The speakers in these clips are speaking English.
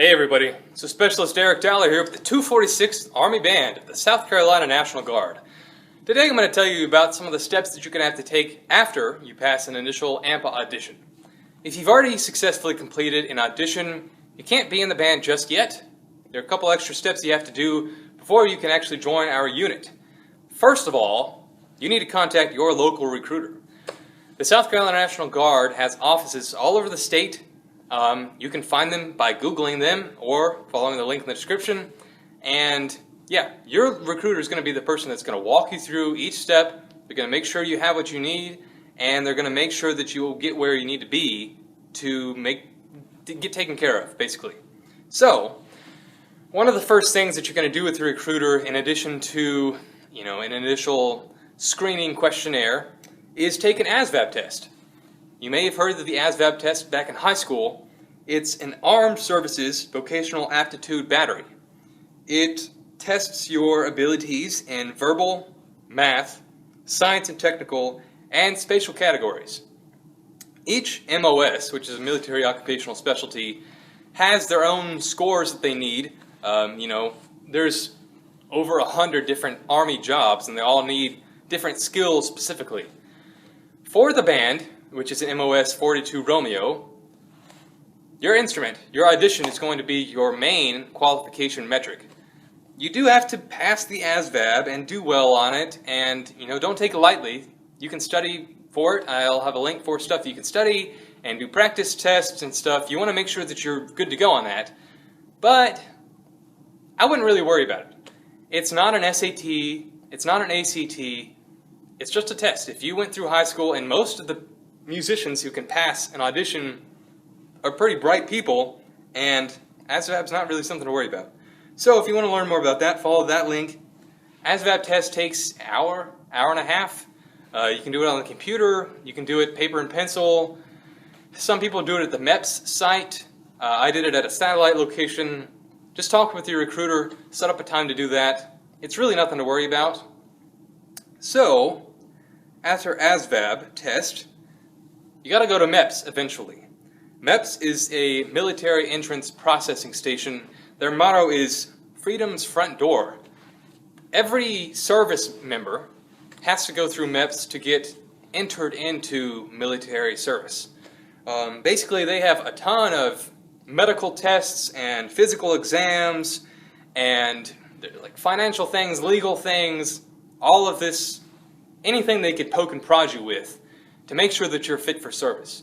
Hey everybody, so Specialist Eric Dowler here with the 246th Army Band of the South Carolina National Guard. Today I'm going to tell you about some of the steps that you're going to have to take after you pass an initial AMPA audition. If you've already successfully completed an audition, you can't be in the band just yet. There are a couple extra steps you have to do before you can actually join our unit. First of all, you need to contact your local recruiter. The South Carolina National Guard has offices all over the state. You can find them by Googling them or following the link in the description. And yeah, your recruiter is going to be the person that's going to walk you through each step. They're going to make sure you have what you need, and they're going to make sure that you will get where you need to be to get taken care of, basically. So, one of the first things that you're going to do with your recruiter, in addition to, an initial screening questionnaire, is take an ASVAB test. You may have heard of the ASVAB test back in high school. It's an Armed Services Vocational Aptitude Battery. It tests your abilities in verbal, math, science and technical, and spatial categories. Each MOS, which is a military occupational specialty, has their own scores that they need. There's over 100 different Army jobs, and they all need different skills specifically. For the band, which is an MOS 42 Romeo, your instrument, your audition, is going to be your main qualification metric. You do have to pass the ASVAB and do well on it, and don't take it lightly. You can study for it. I'll have a link for stuff you can study and do practice tests and stuff. You want to make sure that you're good to go on that, but I wouldn't really worry about it. It's not an SAT, it's not an ACT, it's just a test. If you went through high school, and most of the musicians who can pass an audition are pretty bright people, and ASVAB's not really something to worry about. So if you want to learn more about that, follow that link. ASVAB test takes an hour and a half. You can do it on the computer, you can do it paper and pencil. Some people do it at the MEPS site. I did it at a satellite location. Just talk with your recruiter, set up a time to do that. It's really nothing to worry about. So, after ASVAB test, you got to go to MEPS eventually. MEPS is a military entrance processing station. Their motto is freedom's front door. Every service member has to go through MEPS to get entered into military service. Basically, they have a ton of medical tests and physical exams and like financial things, legal things, all of this, anything they could poke and prod you with to make sure that you're fit for service.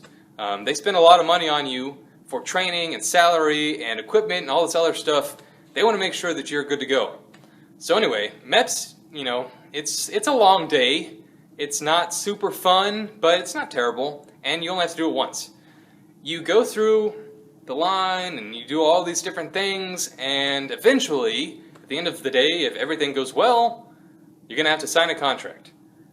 They spend a lot of money on you for training and salary and equipment and all this other stuff. They want to make sure that you're good to go. So anyway, MEPS, it's a long day. It's not super fun, but it's not terrible, and you only have to do it once. You go through the line and you do all these different things, and eventually, at the end of the day, if everything goes well, you're going to have to sign a contract.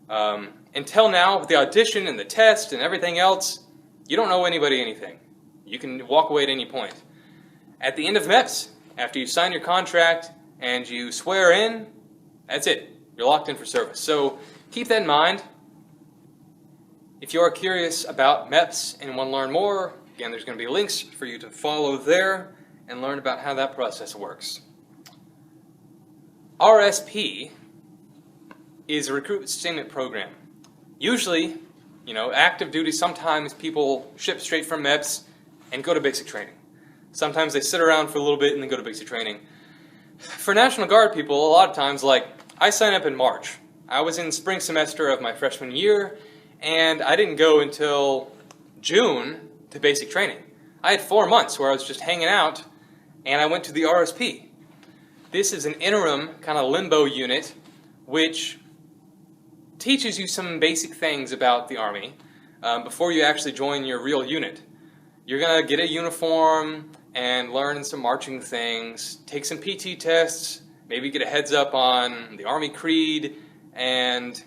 Until now, with the audition and the test and everything else, you don't owe anybody anything. You can walk away at any point. At the end of MEPS, after you sign your contract and you swear in, that's it. You're locked in for service. So keep that in mind. If you are curious about MEPS and want to learn more, again, there's going to be links for you to follow there and learn about how that process works. RSP is a recruitment sustainment program. Usually, active duty, sometimes people ship straight from MEPS and go to basic training. Sometimes they sit around for a little bit and then go to basic training. For National Guard people, a lot of times, I signed up in March. I was in spring semester of my freshman year, and I didn't go until June to basic training. I had 4 months where I was just hanging out, and I went to the RSP. This is an interim kind of limbo unit, which teaches you some basic things about the Army before you actually join your real unit. You're going to get a uniform and learn some marching things, take some PT tests, maybe get a heads up on the Army Creed and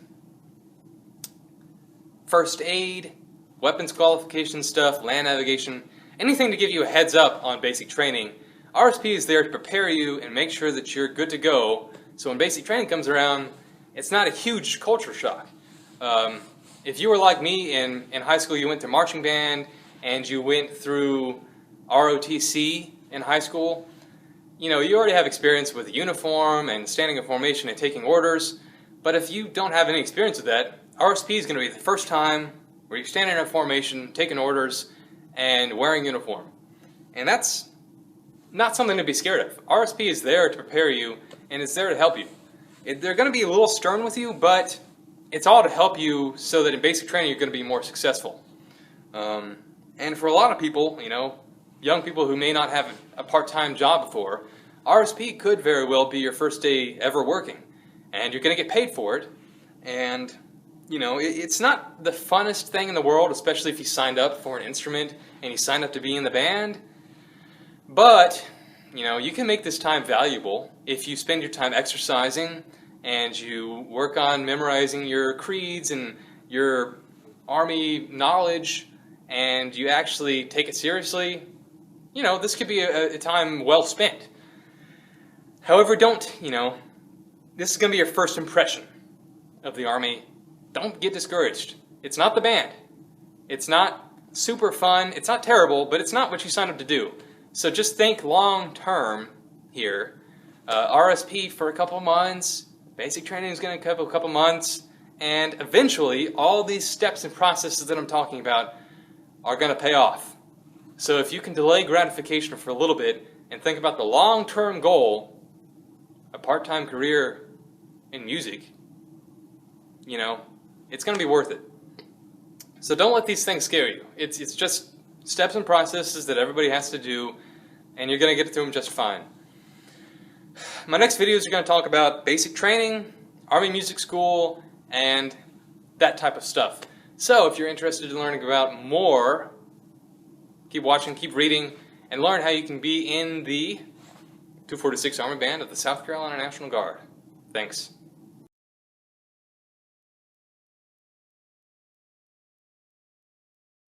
first aid, weapons qualification stuff, land navigation, anything to give you a heads up on basic training. RSP is there to prepare you and make sure that you're good to go, so when basic training comes around, it's not a huge culture shock. If you were like me in high school, you went to marching band and you went through ROTC, in high school, you know, you already have experience with uniform and standing in formation and taking orders. But if you don't have any experience with that, RSP is going to be the first time where you're standing in formation, taking orders, and wearing uniform. And that's not something to be scared of. RSP is there to prepare you, and it's there to help you. They're going to be a little stern with you, but it's all to help you so that in basic training you're going to be more successful. And for a lot of people, you know, young people who may not have a part-time job before, RSP could very well be your first day ever working. And you're going to get paid for it. And, you know, it's not the funnest thing in the world, especially if you signed up for an instrument and you signed up to be in the band. But, you know, you can make this time valuable if you spend your time exercising and you work on memorizing your creeds and your Army knowledge and you actually take it seriously. You know, this could be a time well spent. However, this is going to be your first impression of the Army. Don't get discouraged. It's not the band. It's not super fun. It's not terrible, but it's not what you signed up to do. So just think long term here. RSP for a couple months, basic training is going to cover a couple months, and eventually all these steps and processes that I'm talking about are going to pay off. So if you can delay gratification for a little bit and think about the long-term goal, a part-time career in music, you know, it's going to be worth it. So don't let these things scare you. It's just steps and processes that everybody has to do, and you're going to get through them just fine. My next videos are going to talk about basic training, Army Music School, and that type of stuff. So if you're interested in learning about more, keep watching, keep reading, and learn how you can be in the 246 Army Band of the South Carolina National Guard. Thanks.